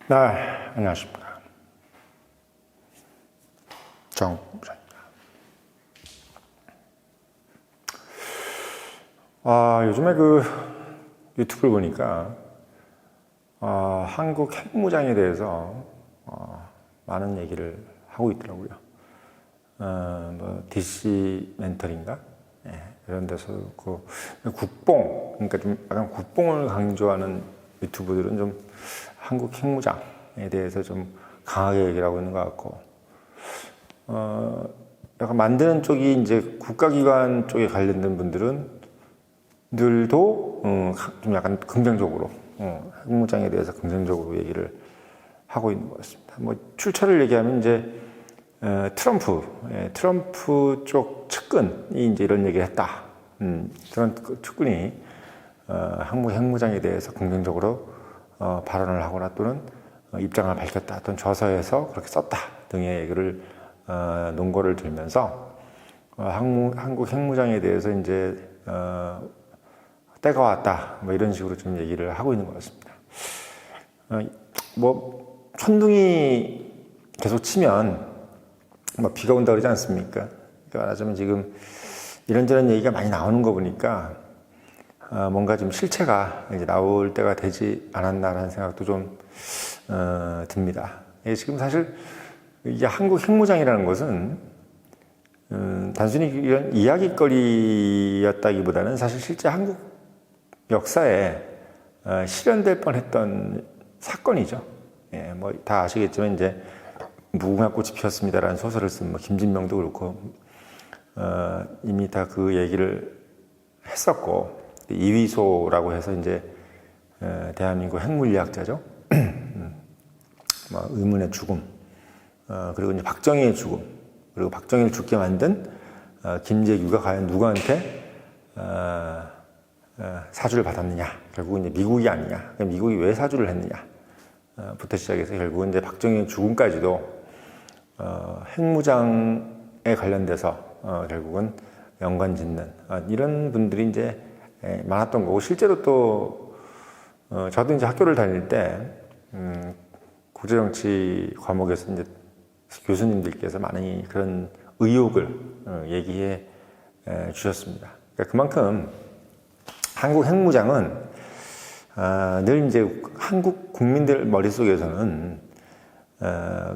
네, 안녕하십니까. 정부장입니다. 요즘에 유튜브를 보니까 한국 핵무장에 대해서 많은 얘기를 하고 있더라고요. DC 멘털인가? 예, 이런 데서 국뽕, 그러니까 좀 약간 국뽕을 강조하는 유튜브들은 좀 한국 핵무장에 대해서 좀 강하게 얘기를 하고 있는 것 같고, 약간 만드는 쪽이 이제 국가기관 쪽에 관련된 분들도 좀 약간 긍정적으로, 핵무장에 대해서 긍정적으로 얘기를 하고 있는 것 같습니다. 출처를 얘기하면 이제 트럼프 쪽 측근이 이제 이런 얘기를 했다. 그런 측근이 한국 핵무장에 대해서 긍정적으로 발언을 하거나 또는 입장을 밝혔다 또는 저서에서 그렇게 썼다 등의 얘기를 논거를 들면서 한국 핵무장에 대해서 이제 때가 왔다 이런 식으로 좀 얘기를 하고 있는 것 같습니다. 천둥이 계속 치면 비가 온다 그러지 않습니까? 그러니까 말하자면 지금 이런저런 얘기가 많이 나오는 거 보니까 뭔가 좀 실체가 이제 나올 때가 되지 않았나라는 생각도 좀 듭니다. 지금 사실 이게 한국 핵무장이라는 것은 단순히 이런 이야기거리였다기보다는 사실 실제 한국 역사에 실현될 뻔했던 사건이죠. 다 아시겠지만 이제 무궁화꽃이 피었습니다라는 소설을 쓴 김진명도 그렇고 이미 다 그 얘기를 했었고, 이위소라고 해서 이제 대한민국 핵물리학자죠. 의문의 죽음, 그리고 이제 박정희의 죽음, 그리고 박정희를 죽게 만든 김재규가 과연 누구한테 사주를 받았느냐, 결국은 이제 미국이 아니냐, 미국이 왜 사주를 했느냐 부터 시작해서 결국은 이제 박정희의 죽음까지도 핵무장에 관련돼서 결국은 연관 짓는 이런 분들이 이제 많았던 거고, 실제로 또 저도 이제 학교를 다닐 때 국제정치 과목에서 이제 교수님들께서 많이 그런 의혹을 얘기해 주셨습니다. 그러니까 그만큼 한국 핵무장은 늘 이제 한국 국민들 머릿속에서는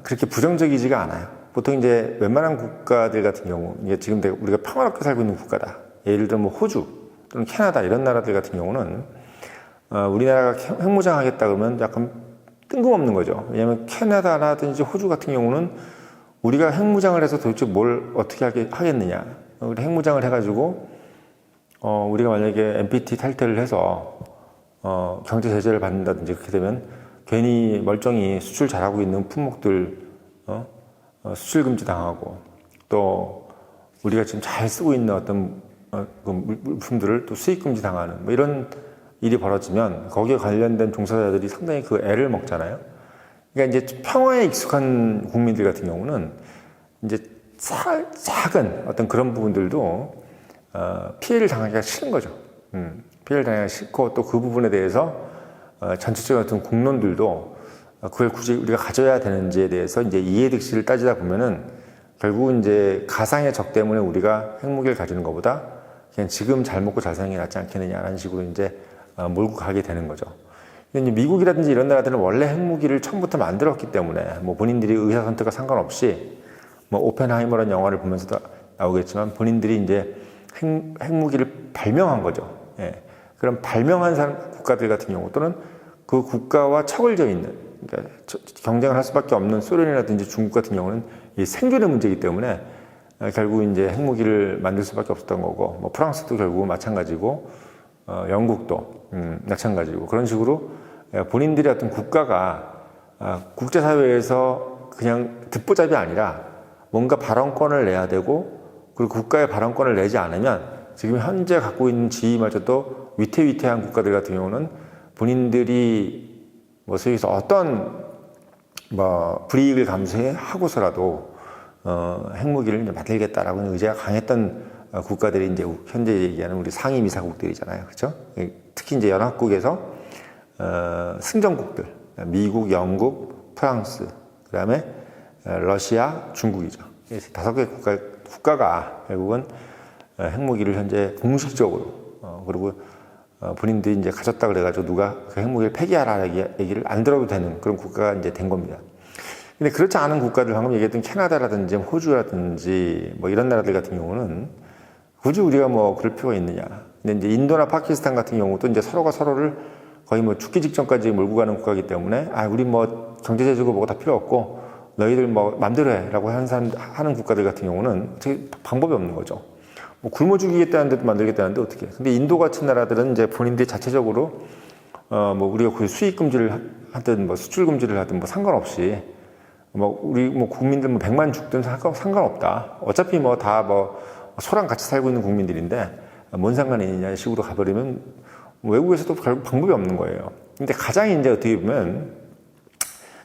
그렇게 부정적이지가 않아요. 보통 이제 웬만한 국가들 같은 경우, 이게 지금 우리가 평화롭게 살고 있는 국가다. 예를 들어 호주 또는 캐나다 이런 나라들 같은 경우는 우리나라가 핵무장 하겠다 그러면 약간 뜬금없는 거죠. 왜냐하면 캐나다라든지 호주 같은 경우는 우리가 핵무장을 해서 도대체 뭘 어떻게 하겠느냐. 우리 핵무장을 해가지고 우리가 만약에 NPT 탈퇴를 해서 경제 제재를 받는다든지 그렇게 되면 괜히 멀쩡히 수출 잘하고 있는 품목들 수출 금지 당하고, 또 우리가 지금 잘 쓰고 있는 어떤 그 물품들을 또 수입 금지 당하는 이런 일이 벌어지면 거기에 관련된 종사자들이 상당히 그 애를 먹잖아요. 그러니까 이제 평화에 익숙한 국민들 같은 경우는 이제 작은 어떤 그런 부분들도 피해를 당하기가 싫은 거죠. 피해를 당하기가 싫고, 또 그 부분에 대해서 전체적인 어떤 국론들도 그걸 굳이 우리가 가져야 되는지에 대해서 이제 이해득실을 따지다 보면은 결국은 이제 가상의 적 때문에 우리가 핵무기를 가지는 것보다 그냥 지금 잘 먹고 잘 사는 게 낫지 않겠느냐라는 식으로 이제 몰고 가게 되는 거죠. 근데 이제 미국이라든지 이런 나라들은 원래 핵무기를 처음부터 만들었기 때문에 본인들이 의사선택과 상관없이 오펜하이머라는 영화를 보면서도 나오겠지만 본인들이 이제 핵무기를 발명한 거죠. 그런 발명한 국가들 같은 경우 또는 그 국가와 척을 져 있는, 그러니까 경쟁을 할 수밖에 없는 소련이라든지 중국 같은 경우는 이 생존의 문제이기 때문에 결국 이제 핵무기를 만들 수밖에 없었던 거고, 프랑스도 결국은 마찬가지고, 영국도 마찬가지고, 그런 식으로 본인들의 어떤 국가가 국제사회에서 그냥 듣보잡이 아니라 뭔가 발언권을 내야 되고, 그리고 국가의 발언권을 내지 않으면 지금 현재 갖고 있는 지위마저도 위태위태한 국가들 같은 경우는 본인들이 소위 해서 어떤 불이익을 감수하고서라도 핵무기를 이제 만들겠다라고 하는 의지가 강했던 국가들이 이제 현재 얘기하는 우리 상임이사국들이잖아요, 그렇죠? 특히 이제 연합국에서 승전국들, 미국, 영국, 프랑스, 그다음에 러시아, 중국이죠. 5개 국가가 결국은 핵무기를 현재 공식적으로 그리고 본인들이 이제 가졌다 그래가지고 누가 그 핵무기를 폐기하라 얘기를 안 들어도 되는 그런 국가가 이제 된 겁니다. 근데 그렇지 않은 국가들, 방금 얘기했던 캐나다라든지 호주라든지 뭐 이런 나라들 같은 경우는 굳이 우리가 뭐 그럴 필요가 있느냐. 근데 이제 인도나 파키스탄 같은 경우도 이제 서로가 서로를 거의 뭐 죽기 직전까지 몰고 가는 국가이기 때문에 우리 뭐 경제제재고 뭐가 다 필요 없고 너희들 뭐 맘대로 해라고 하는 국가들 같은 경우는 어떻게 방법이 없는 거죠. 뭐 굶어 죽이겠다는 데도 만들겠다는데 어떻게. 근데 인도 같은 나라들은 이제 본인들이 자체적으로 뭐 우리가 그 수입 금지를 하든 뭐 수출 금지를 하든 뭐 상관없이 뭐 우리 뭐 국민들 뭐 100만 죽든 상관없다. 어차피 뭐 다 뭐 소랑 같이 살고 있는 국민들인데 뭔 상관이 있냐 식으로 가버리면 외국에서도 결국 방법이 없는 거예요. 근데 가장 이제 어떻게 보면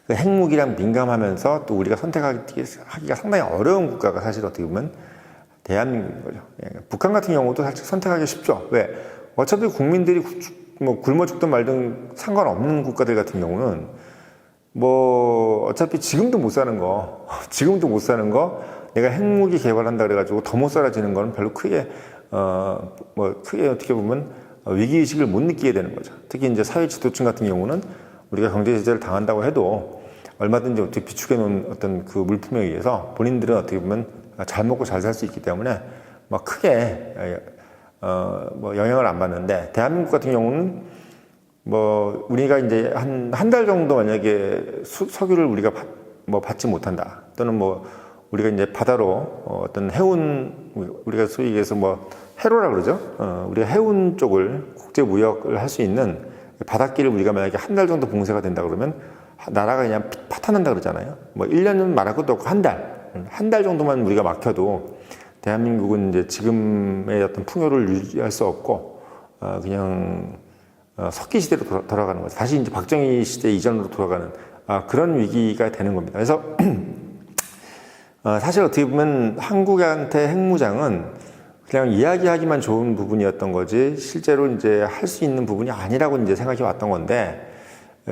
그 핵무기랑 민감하면서 또 우리가 선택하기가 상당히 어려운 국가가 사실 어떻게 보면 대한민국인 거죠. 북한 같은 경우도 사실 선택하기 쉽죠. 왜? 어차피 국민들이 뭐 굶어 죽든 말든 상관없는 국가들 같은 경우는 뭐 어차피 지금도 못 사는 거 내가 핵무기 개발한다 그래가지고 더 못 살아지는 거는 별로 크게 크게 어떻게 보면 위기의식을 못 느끼게 되는 거죠. 특히 이제 사회 지도층 같은 경우는 우리가 경제 제재를 당한다고 해도 얼마든지 어떻게 비축해 놓은 어떤 그 물품에 의해서 본인들은 어떻게 보면 잘 먹고 잘 살 수 있기 때문에 막 크게 뭐 영향을 안 받는데, 대한민국 같은 경우는 뭐 우리가 이제 한 달 정도 만약에 석유를 우리가 받지 못한다, 또는 뭐 우리가 이제 바다로 어떤 해운, 우리가 소위 얘기해서 뭐 해로라 그러죠. 우리가 해운 쪽을 국제 무역을 할 수 있는 바닷길을 우리가 만약에 한 달 정도 봉쇄가 된다 그러면 나라가 그냥 파탄난다 그러잖아요. 뭐 1년은 말할 것도 없고 한 달 정도만 우리가 막혀도 대한민국은 이제 지금의 어떤 풍요를 유지할 수 없고 그냥 석기 시대로 돌아가는 거죠. 다시 이제 박정희 시대 이전으로 돌아가는 그런 위기가 되는 겁니다. 그래서 사실 어떻게 보면 한국한테 핵무장은 그냥 이야기하기만 좋은 부분이었던 거지 실제로 이제 할 수 있는 부분이 아니라고 이제 생각해 왔던 건데,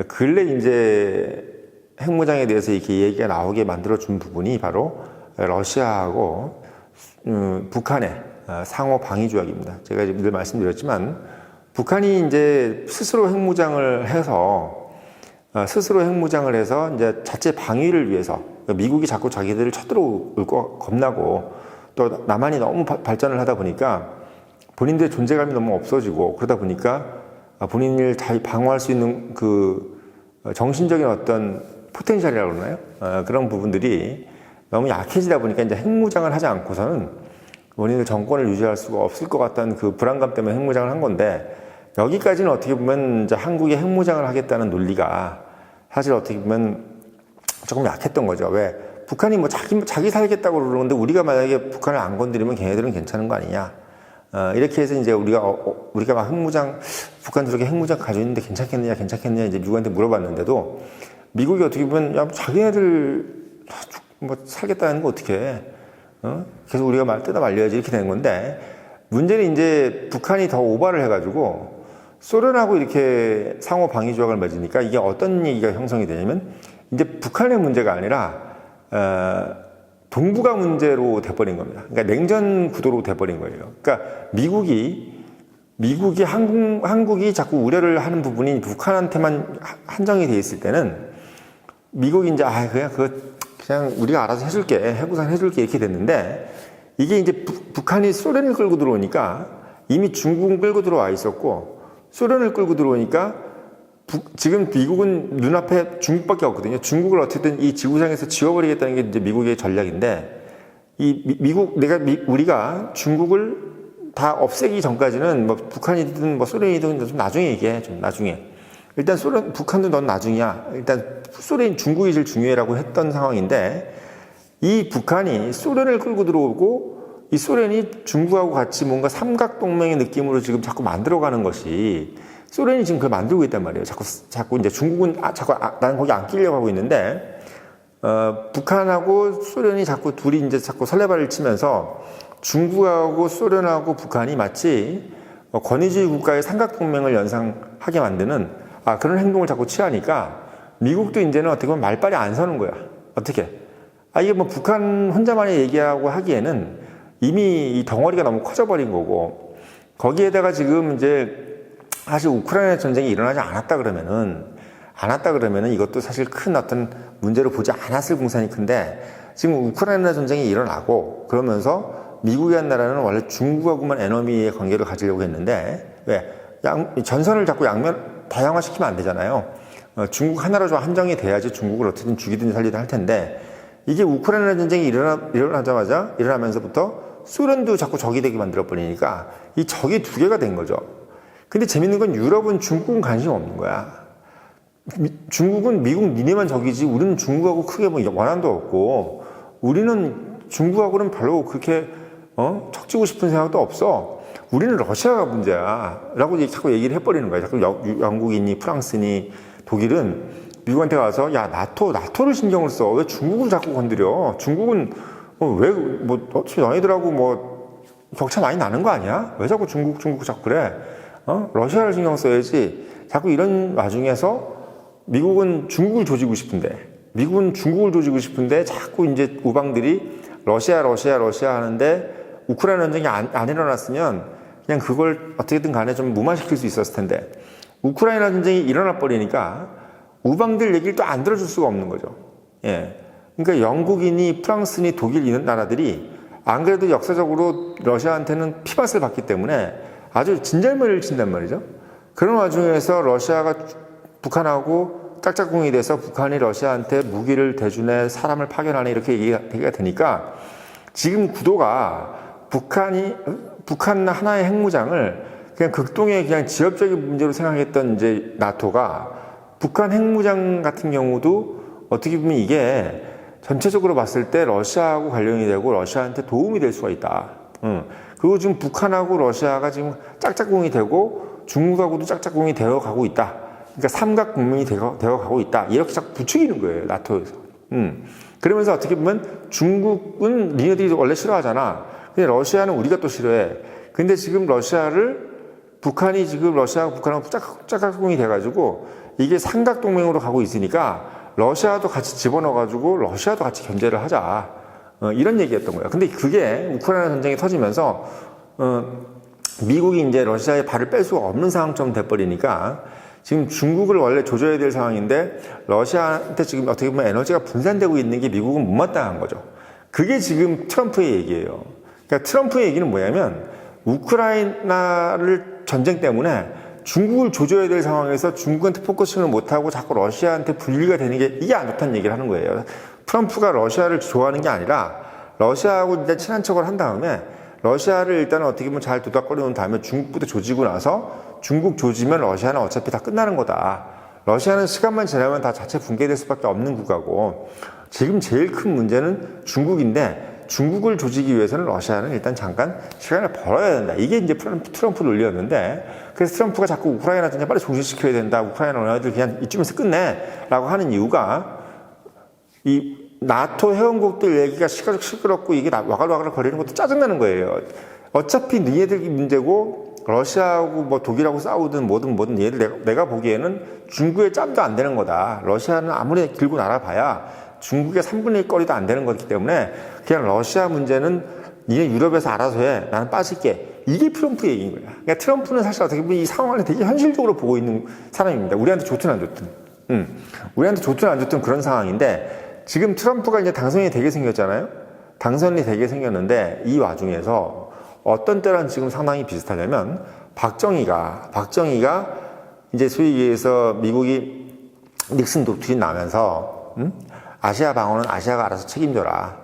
근래 이제 핵무장에 대해서 이렇게 얘기가 나오게 만들어준 부분이 바로 러시아하고 북한의 상호 방위 조약입니다. 제가 늘 말씀드렸지만 북한이 이제 스스로 핵무장을 해서 이제 자체 방위를 위해서, 미국이 자꾸 자기들을 쳐들어올 거 겁나고 또 남한이 너무 발전을 하다 보니까 본인들의 존재감이 너무 없어지고, 그러다 보니까 본인을 잘 방어할 수 있는 그 정신적인 어떤 포텐셜이라고 그러나요? 그런 부분들이 너무 약해지다 보니까 이제 핵무장을 하지 않고서는 본인의 정권을 유지할 수가 없을 것 같다는 그 불안감 때문에 핵무장을 한 건데, 여기까지는 어떻게 보면 이제 한국이 핵무장을 하겠다는 논리가 사실 어떻게 보면 조금 약했던 거죠. 왜? 북한이 뭐 자기 살겠다고 그러는데 우리가 만약에 북한을 안 건드리면 걔네들은 괜찮은 거 아니냐. 이렇게 해서 이제 우리가 막 북한 저렇게 핵무장 가지고 있는데 괜찮겠느냐 이제 미국한테 물어봤는데도 미국이 어떻게 보면 야, 자기네들 뭐 살겠다는 거 어떻게 해? 계속 우리가 뜯어 말려야지 이렇게 되는 건데, 문제는 이제 북한이 더 오바를 해가지고 소련하고 이렇게 상호 방위 조약을 맺으니까 이게 어떤 얘기가 형성이 되냐면 이제 북한의 문제가 아니라 동북아 문제로 돼버린 겁니다. 그러니까 냉전 구도로 돼버린 거예요. 그러니까 한국이 자꾸 우려를 하는 부분이 북한한테만 한정이 돼 있을 때는 미국이 이제 그냥 우리가 알아서 해줄게, 해구산 해줄게 이렇게 됐는데, 이게 이제 북한이 소련을 끌고 들어오니까 이미 중국은 끌고 들어와 있었고 소련을 끌고 들어오니까 지금 미국은 눈앞에 중국밖에 없거든요. 중국을 어쨌든 이 지구상에서 지워버리겠다는 게 이제 미국의 전략인데, 우리가 중국을 다 없애기 전까지는 뭐 북한이든 뭐 소련이든 좀 나중에 얘기해, 좀 나중에. 일단 북한도 넌 나중이야. 일단 중국이 제일 중요해라고 했던 상황인데, 이 북한이 소련을 끌고 들어오고 이 소련이 중국하고 같이 뭔가 삼각동맹의 느낌으로 지금 자꾸 만들어가는 것이, 소련이 지금 그걸 만들고 있단 말이에요. 자꾸 이제 중국은 나는 거기 안 끼려고 하고 있는데, 북한하고 소련이 둘이 이제 자꾸 설레발을 치면서 중국하고 소련하고 북한이 마치 권위주의 국가의 삼각동맹을 연상하게 만드는 그런 행동을 자꾸 취하니까 미국도 이제는 어떻게 보면 말빨이 안 서는 거야. 어떻게? 이게 뭐 북한 혼자만이 얘기하고 하기에는 이미 이 덩어리가 너무 커져버린 거고, 거기에다가 지금 이제 사실 우크라이나 전쟁이 일어나지 않았다 그러면은 이것도 사실 큰 어떤 문제로 보지 않았을 공산이 큰데, 지금 우크라이나 전쟁이 일어나고 그러면서 미국이라는 나라는 원래 중국하고만 에너미의 관계를 가지려고 했는데, 왜? 전선을 자꾸 다양화시키면 안 되잖아요. 중국 하나로 좀 한정이 돼야지 중국을 어떻게든 죽이든 살리든 할 텐데, 이게 우크라이나 전쟁이 일어나면서부터 소련도 자꾸 적이 되게 만들어버리니까 이 적이 두 개가 된 거죠. 근데 재밌는 건 유럽은 중국은 관심 없는 거야. 중국은 미국 니네만 적이지 우리는 중국하고 크게 뭐 원한도 없고, 우리는 중국하고는 별로 그렇게 척지고 싶은 생각도 없어. 우리는 러시아가 문제야 라고 자꾸 얘기를 해버리는 거야. 자꾸 영국이니 프랑스니 독일은 미국한테 가서 야 나토를 신경을 써. 왜 중국을 자꾸 건드려? 중국은 어차피 너희들하고 격차 많이 나는 거 아니야? 왜 자꾸 중국 자꾸 그래? 러시아를 신경 써야지. 자꾸 이런 와중에서 미국은 중국을 조지고 싶은데 자꾸 이제 우방들이 러시아 하는데, 우크라이나 전쟁이 안 일어났으면 그냥 그걸 어떻게든 간에 좀 무마시킬 수 있었을 텐데, 우크라이나 전쟁이 일어나 버리니까 우방들 얘기를 또 안 들어줄 수가 없는 거죠. 예. 그러니까 영국이니 프랑스니 독일 이런 나라들이 안 그래도 역사적으로 러시아한테는 피맛을 봤기 때문에 아주 진절머리를 친단 말이죠. 그런 와중에서 러시아가 북한하고 짝짝꿍이 돼서 북한이 러시아한테 무기를 대주네, 사람을 파견하네, 이렇게 얘기가 되니까 지금 구도가 북한 하나의 핵무장을 그냥 극동의 그냥 지역적인 문제로 생각했던 이제 나토가 북한 핵무장 같은 경우도 어떻게 보면 이게 전체적으로 봤을 때 러시아하고 관련이 되고 러시아한테 도움이 될 수가 있다. 그리고 지금 북한하고 러시아가 지금 짝짝꿍이 되고 중국하고도 짝짝꿍이 되어 가고 있다. 그러니까 삼각 동맹이 되어 가고 있다. 이렇게 자꾸 부추기는 거예요, 나토에서. 그러면서 어떻게 보면 중국은 니네들이 원래 싫어하잖아. 근데 러시아는 우리가 또 싫어해. 근데 지금 북한이 지금 러시아하고 북한하고 짝짝꿍이 돼가지고 이게 삼각 동맹으로 가고 있으니까 러시아도 같이 집어넣어가지고 러시아도 같이 견제를 하자. 이런 얘기였던 거예요. 근데 그게 우크라이나 전쟁이 터지면서 미국이 이제 러시아에 발을 뺄 수가 없는 상황처럼 돼버리니까 지금 중국을 원래 조져야 될 상황인데 러시아한테 지금 어떻게 보면 에너지가 분산되고 있는 게 미국은 못마땅한 거죠. 그게 지금 트럼프의 얘기예요. 그러니까 트럼프의 얘기는 뭐냐면 우크라이나를 전쟁 때문에 중국을 조져야 될 상황에서 중국한테 포커싱을 못하고 자꾸 러시아한테 분리가 되는 게 이게 안 좋다는 얘기를 하는 거예요. 트럼프가 러시아를 좋아하는 게 아니라 러시아하고 일단 친한 척을 한 다음에 러시아를 일단 어떻게 보면 잘 도닥거려 놓은 다음에 중국부터 조지고 나서 중국 조지면 러시아는 어차피 다 끝나는 거다. 러시아는 시간만 지나면 다 자체 붕괴될 수밖에 없는 국가고, 지금 제일 큰 문제는 중국인데 중국을 조지기 위해서는 러시아는 일단 잠깐 시간을 벌어야 된다. 이게 이제 트럼프 논리였는데, 그래서 트럼프가 자꾸 우크라이나 전쟁 빨리 종식시켜야 된다. 우크라이나 너희들 그냥 이쯤에서 끝내라고 하는 이유가 이 나토 회원국들 얘기가 시끄럽고 이게 와글와글 거리는 것도 짜증나는 거예요. 어차피 니네들 문제고 러시아하고 뭐 독일하고 싸우든 뭐든 얘들 내가 보기에는 중국의 짬도 안 되는 거다. 러시아는 아무리 길고 날아봐야 중국의 3분의 1 거리도 안 되는 거기 때문에 그냥 러시아 문제는 니네 유럽에서 알아서 해. 나는 빠질게. 이게 트럼프 얘기인 거야. 그러니까 트럼프는 사실 어떻게 보면 이 상황을 되게 현실적으로 보고 있는 사람입니다. 우리한테 좋든 안 좋든. 우리한테 좋든 안 좋든 그런 상황인데, 지금 트럼프가 이제 당선이 되게 생겼잖아요. 당선이 되게 생겼는데 이 와중에서 어떤 때랑 지금 상당히 비슷하냐면 박정희가 이제 소위 얘기해서 미국이 닉슨 독트린 나면서 아시아 방어는 아시아가 알아서 책임져라.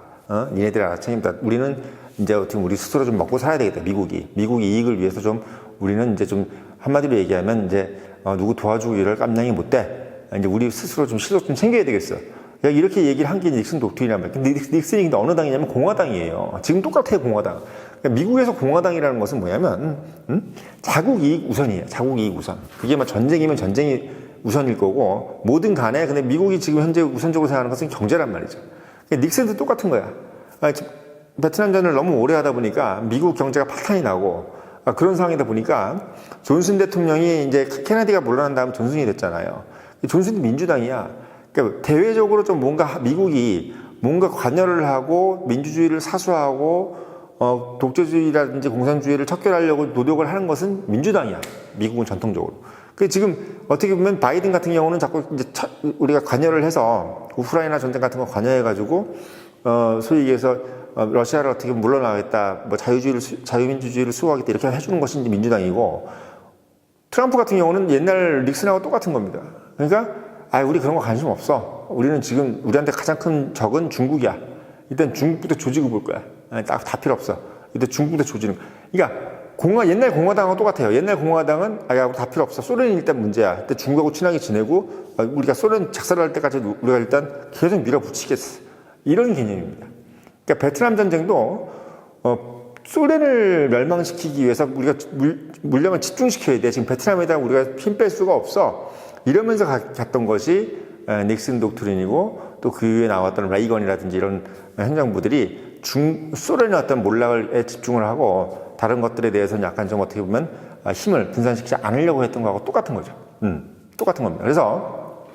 니네들이 알아서 책임져. 우리는 이제 어떻게 우리 스스로 좀 먹고 살아야 되겠다. 미국이 이익을 위해서 좀 우리는 이제 좀 한마디로 얘기하면 이제 누구 도와주고 이럴 깜냥이 못 돼. 이제 우리 스스로 좀 실력 좀 챙겨야 되겠어. 이렇게 얘기를 한 게 닉슨 독트린이란 말이에요. 근데 닉슨이 근데 어느 당이냐면 공화당이에요. 지금 똑같아요, 공화당. 그러니까 미국에서 공화당이라는 것은 뭐냐면 자국 이익 우선이에요. 자국 이익 우선. 그게 뭐 전쟁이면 전쟁이 우선일 거고 뭐든 간에, 근데 미국이 지금 현재 우선적으로 생각하는 것은 경제란 말이죠. 그러니까 닉슨도 똑같은 거야. 베트남전을 너무 오래 하다 보니까 미국 경제가 파탄이 나고 그런 상황이다 보니까 존슨 대통령이 이제 케네디가 물러난 다음 존슨이 됐잖아요. 존슨이 민주당이야. 그러니까 대외적으로 좀 뭔가 미국이 뭔가 관여를 하고 민주주의를 사수하고 독재주의라든지 공산주의를 척결하려고 노력을 하는 것은 민주당이야. 미국은 전통적으로. 그 지금 어떻게 보면 바이든 같은 경우는 자꾸 이제 우리가 관여를 해서 우크라이나 전쟁 같은 거 관여해가지고 소위 얘기해서 러시아를 어떻게 물러나겠다, 뭐 자유민주주의를 수호하겠다 이렇게 해주는 것이 이제 민주당이고, 트럼프 같은 경우는 옛날 닉슨하고 똑같은 겁니다. 그러니까 우리 그런 거 관심 없어. 우리는 지금 우리한테 가장 큰 적은 중국이야. 일단 중국부터 조지고 볼 거야. 다 필요 없어. 일단 중국부터 조지는 거야. 그러니까 옛날 공화당하고 똑같아요. 옛날 공화당은 다 필요 없어. 소련이 일단 문제야. 그때 중국하고 친하게 지내고 우리가 소련 작살할 때까지 우리가 일단 계속 밀어붙이겠어. 이런 개념입니다. 그러니까 베트남 전쟁도 소련을 멸망시키기 위해서 우리가 물량을 집중시켜야 돼. 지금 베트남에다 우리가 힘 뺄 수가 없어. 이러면서 갔던 것이 닉슨 독트린이고, 또 그 이후에 나왔던 레이건이라든지 이런 행정부들이 소련의 어떤 몰락에 집중을 하고 다른 것들에 대해서는 약간 좀 어떻게 보면 힘을 분산시키지 않으려고 했던 거하고 똑같은 거죠. 똑같은 겁니다. 그래서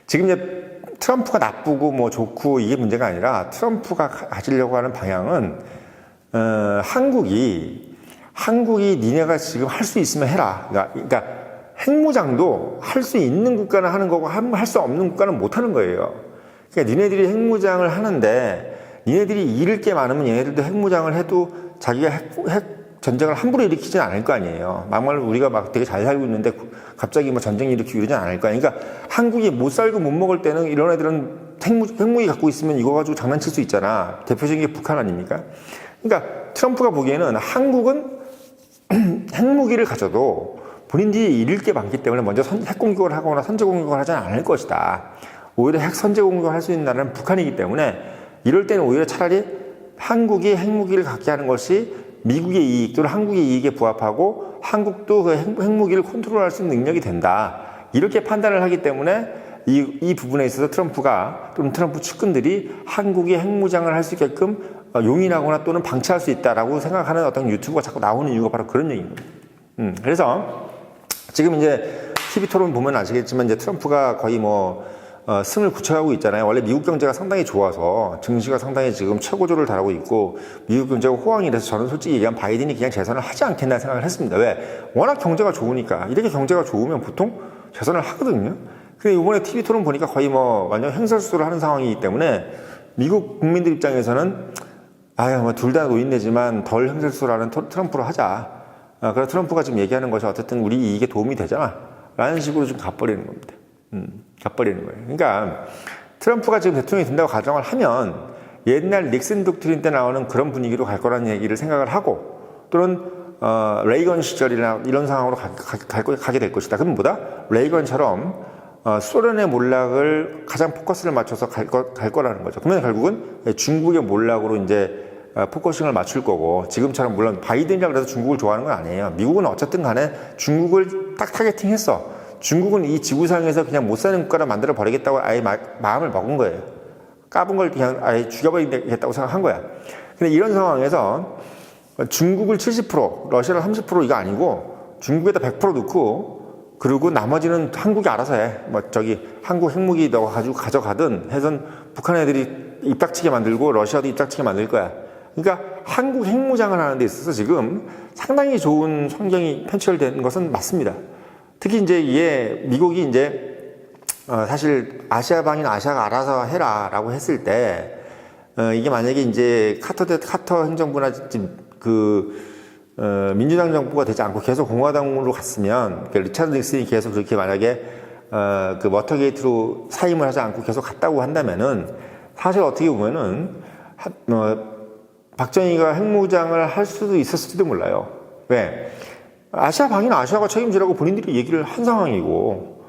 지금 이제 트럼프가 나쁘고 뭐 좋고 이게 문제가 아니라, 트럼프가 가지려고 하는 방향은 한국이 니네가 지금 할 수 있으면 해라. 그러니까 핵무장도 할 수 있는 국가는 하는 거고 할 수 없는 국가는 못 하는 거예요. 그러니까 니네들이 핵무장을 하는데 니네들이 잃을 게 많으면 얘네들도 핵무장을 해도 자기가 핵 전쟁을 함부로 일으키진 않을 거 아니에요. 막말 우리가 막 되게 잘 살고 있는데 갑자기 뭐 전쟁 일으키고 이러진 않을 거야. 그러니까 한국이 못 살고 못 먹을 때는 이런 애들은 핵무기 갖고 있으면 이거 가지고 장난칠 수 있잖아. 대표적인 게 북한 아닙니까? 그러니까 트럼프가 보기에는 한국은 핵무기를 가져도 본인들이 잃을 게 많기 때문에 먼저 핵공격을 하거나 선제공격을 하지 않을 것이다. 오히려 핵선제공격을 할 수 있는 나라는 북한이기 때문에 이럴 때는 오히려 차라리 한국이 핵무기를 갖게 하는 것이 미국의 이익 또는 한국의 이익에 부합하고 한국도 그 핵무기를 컨트롤할 수 있는 능력이 된다. 이렇게 판단을 하기 때문에 이 부분에 있어서 트럼프가 또는 트럼프 측근들이 한국이 핵무장을 할 수 있게끔 용인하거나 또는 방치할 수 있다라고 생각하는 어떤 유튜브가 자꾸 나오는 이유가 바로 그런 얘기입니다. 그래서 지금 이제 TV 토론 보면 아시겠지만 이제 트럼프가 거의 승을 굳혀가고 있잖아요. 원래 미국 경제가 상당히 좋아서 증시가 상당히 지금 최고조를 달하고 있고 미국 경제가 호황이라서 저는 솔직히 얘기하면 바이든이 그냥 재선을 하지 않겠나 생각을 했습니다. 왜? 워낙 경제가 좋으니까. 이렇게 경제가 좋으면 보통 재선을 하거든요. 근데 이번에 TV 토론 보니까 거의 완전 횡설수설을 하는 상황이기 때문에 미국 국민들 입장에서는 둘 다 노인네지만 덜 횡설수설하는 트럼프로 하자. 그래서 트럼프가 지금 얘기하는 것이 어쨌든 우리 이익에 도움이 되잖아. 라는 식으로 좀 가버리는 겁니다. 가버리는 거예요. 그러니까 트럼프가 지금 대통령이 된다고 가정을 하면 옛날 닉슨 독트린 때 나오는 그런 분위기로 갈 거라는 얘기를 생각을 하고, 또는 레이건 시절이나 이런 상황으로 가게 될 것이다. 그럼 레이건처럼 소련의 몰락을 가장 포커스를 맞춰서 갈 거라는 거죠. 그러면 결국은 중국의 몰락으로 이제 포커싱을 맞출 거고, 지금처럼 물론 바이든이라고 해서 중국을 좋아하는 건 아니에요. 미국은 어쨌든 간에 중국을 딱 타겟팅했어. 중국은 이 지구상에서 그냥 못 사는 국가를 만들어 버리겠다고 아예 마음을 먹은 거예요. 까분 걸 그냥 아예 죽여버리겠다고 생각한 거야. 근데 이런 상황에서 중국을 70%, 러시아를 30% 이거 아니고 중국에다 100% 넣고, 그리고 나머지는 한국이 알아서 해. 한국 핵무기 너 가지고 가져가든 해선 북한 애들이 입닥치게 만들고 러시아도 입닥치게 만들 거야. 그러니까 한국 핵무장을 하는 데 있어서 지금 상당히 좋은 환경이 편철된 것은 맞습니다. 특히 이제 미국이 이제 사실 아시아방인 아시아가 알아서 해라라고 했을 때 이게 만약에 이제 카터 행정부나 민주당 정부가 되지 않고 계속 공화당으로 갔으면, 리차드 닉슨이 계속 그렇게 만약에 워터게이트로 사임을 하지 않고 계속 갔다고 한다면은 사실 어떻게 보면은 박정희가 핵무장을 할 수도 있었을지도 몰라요. 왜? 아시아 방위는 아시아가 책임지라고 본인들이 얘기를 한 상황이고,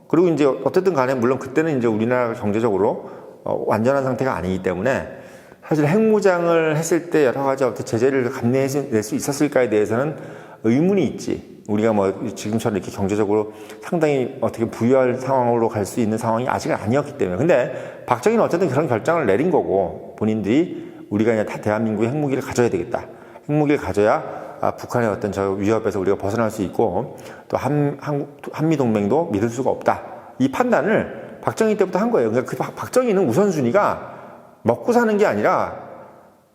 그리고 이제 어쨌든 간에 물론 그때는 이제 우리나라가 경제적으로 완전한 상태가 아니기 때문에 사실 핵무장을 했을 때 여러 가지 어떤 제재를 감내낼 수 있었을까에 대해서는 의문이 있지. 우리가 지금처럼 이렇게 경제적으로 상당히 어떻게 부유할 상황으로 갈 수 있는 상황이 아직은 아니었기 때문에. 근데 박정희는 어쨌든 그런 결정을 내린 거고, 본인들이 우리가 그냥 다 대한민국의 핵무기를 가져야 되겠다. 핵무기를 가져야 북한의 어떤 저 위협에서 우리가 벗어날 수 있고, 또 한미동맹도 믿을 수가 없다. 이 판단을 박정희 때부터 한 거예요. 그러니까 그 박정희는 우선순위가 먹고 사는 게 아니라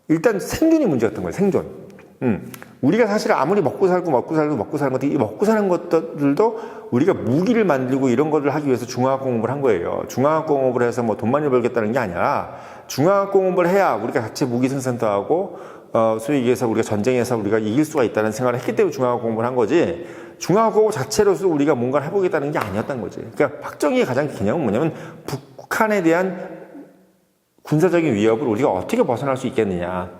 일단 생존이 문제였던 거예요. 생존. 우리가 사실 아무리 먹고 사는 것도 이 먹고 사는 것들도 우리가 무기를 만들고 이런 것을 하기 위해서 중화학공업을 한 거예요. 중화학공업을 해서 뭐 돈 많이 벌겠다는 게 아니라 중화학공업을 해야 우리가 자체 무기 생산도 하고 소위 얘기해서 우리가 전쟁에서 우리가 이길 수가 있다는 생각을 했기 때문에 중화학공업을 한 거지, 중화학공업 자체로서 우리가 뭔가를 해보겠다는 게 아니었던 거지. 그러니까 박정희의 가장 개념은 뭐냐면 북한에 대한 군사적인 위협을 우리가 어떻게 벗어날 수 있겠느냐.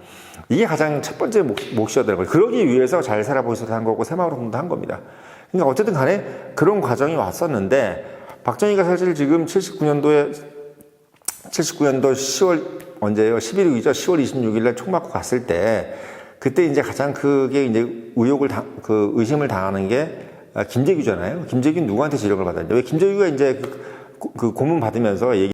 이게 가장 첫 번째 몫이었다는 거예요. 그러기 위해서 잘 살아보셔서 한 거고 새마을운동도 한 겁니다. 그러니까 어쨌든 간에 그런 과정이 왔었는데, 박정희가 사실 지금 79년도 10월 언제예요? 11일이죠. 10월 26일 날 총 맞고 갔을 때, 그때 이제 가장 크게 이제 의심을 당하는 게 김재규잖아요. 김재규는 누구한테 지령을 받았냐. 왜 김재규가 이제 그 고문 받으면서